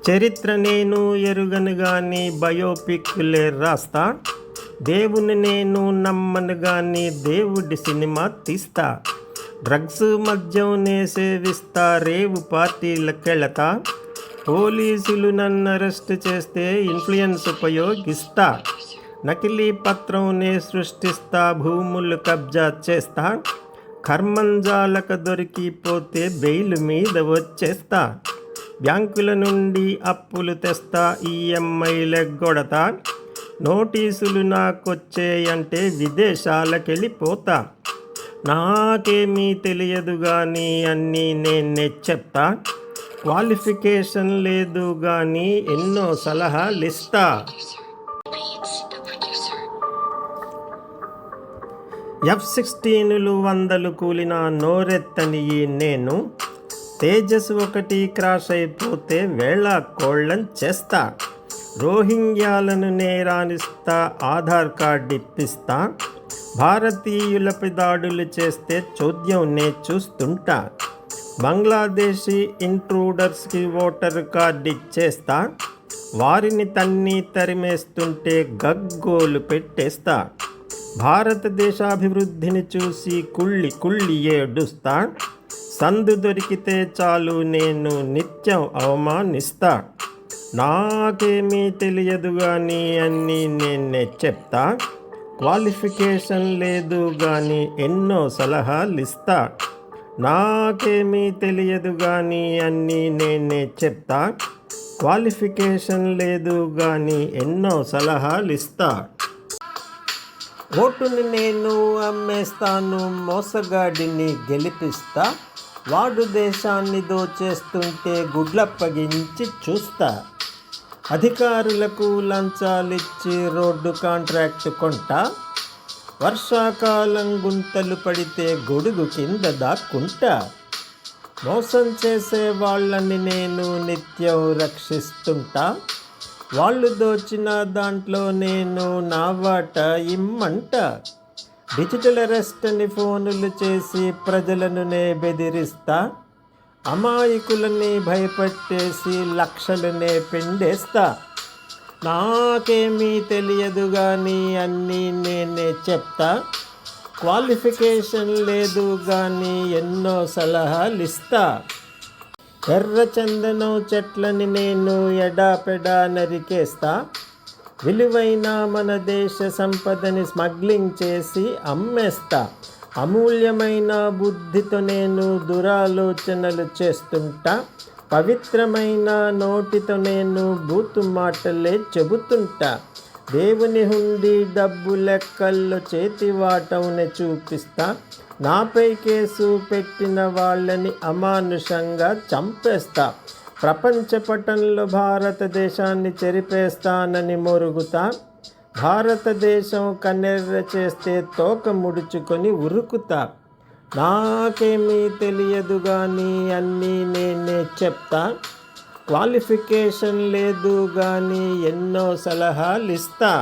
చరిత్ర నేను ఎరుగను గాని బయోపిక్లే రాస్తా. దేవుని నేను నమ్మను గాని దేవుడి సినిమా తీస్తా. డ్రగ్స్ మద్యం నే సేవిస్తా, రేవు పార్టీలకెళతా. పోలీసులు నన్ను అరెస్ట్ చేస్తే ఇన్ఫ్లుయెన్స్ ఉపయోగిస్తా. నకిలీ పత్రం నే సృష్టిస్తా, భూములు కబ్జా చేస్తా. కర్మంజాలక దొరికిపోతే బెయిల్ మీద వచ్చేస్తా. బ్యాంకుల నుండి అప్పులు తెస్తా, ఈఎంఐలెగ్గొడతా. నోటీసులు నాకొచ్చేయంటే విదేశాలకెళ్ళిపోతా. నాకేమీ తెలియదు కానీ అన్నీ నేనే చెప్తా. క్వాలిఫికేషన్ లేదు కానీ ఎన్నో సలహాలిస్తా. F-16లు 100 కూలిన నోరెత్తని ఈ నేను. తేజస్ 1 క్రాష్ అయిపోతే వేళ కోళ్ళం చేస్తా. రోహింగ్యాలను నేరానిస్తా, ఆధార్ కార్డు ఇప్పిస్తా. భారతీయులపై దాడులు చేస్తే చోద్యం నే చూస్తుంటా. బంగ్లాదేశీ ఇంట్రూడర్స్కి ఓటర్ కార్డు ఇచ్చేస్తా. వారిని తన్ని తరిమేస్తుంటే గగ్గోలు పెట్టేస్తా. భారతదేశాభివృద్ధిని చూసి కుళ్ళి కుళ్ళి ఏడుస్తా. సందు దొరికితే చాలు నేను నిత్యం అవమానిస్తా. నాకేమీ తెలియదు కానీ అన్నీ నేనే చెప్తా. క్వాలిఫికేషన్ లేదు కానీ ఎన్నో సలహాలిస్తా. నాకేమీ తెలియదు కానీ అన్నీ నేనే చెప్తా. క్వాలిఫికేషన్ లేదు కానీ ఎన్నో సలహాలిస్తా. ఓటుని నేను అమ్మేస్తాను, మోసగాడిని గెలిపిస్తా. వాడు దేశాన్ని దోచేస్తుంటే గుడ్లప్పగించి చూస్తా. అధికారులకు లంచాలిచ్చి రోడ్డు కాంట్రాక్ట్ కొంటా. వర్షాకాలం గుంతలు పడితే గొడుగు కింద దాక్కుంటా. మోసం చేసే వాళ్ళని నేను నిత్యం రక్షిస్తుంటా. వాళ్ళు దోచిన దాంట్లో నేను నా వాటా ఇమ్మంటా. డిజిటల్ అరెస్ట్ అని ఫోనులు చేసి ప్రజలను నే బెదిరిస్తా. అమాయకులని భయపెట్టేసి లక్షలనే పిండేస్తా. నాకేమీ తెలియదు కానీ అన్నీ నేనే చెప్తా. క్వాలిఫికేషన్ లేదు కానీ ఎన్నో సలహాలిస్తా. ఎర్రచందనం చెట్లని నేను ఎడాపెడా నరికేస్తా. విలువైన మన దేశ సంపదని స్మగ్లింగ్ చేసి అమ్మేస్తా. అమూల్యమైన బుద్ధితో నేను దురాలోచనలు చేస్తుంటా. పవిత్రమైన నోటితో నేను బూతు మాటలే చెబుతుంటా. దేవుని హుండీ డబ్బు లెక్కల్లో చేతివాటంనే చూపిస్తా. నాపై కేసు పెట్టిన వాళ్ళని అమానుషంగా చంపేస్తా. ప్రపంచ పటంలో భారతదేశాన్ని చెరిపేస్తానని మొరుగుతా. భారతదేశం కన్నెర్ర చేస్తే తోక ముడుచుకొని ఉరుకుతా. నాకేమీ తెలియదు కానీ అన్నీ నేనే చెప్తా. క్వాలిఫికేషన్ లేదు కానీ ఎన్నో సలహాలిస్తా.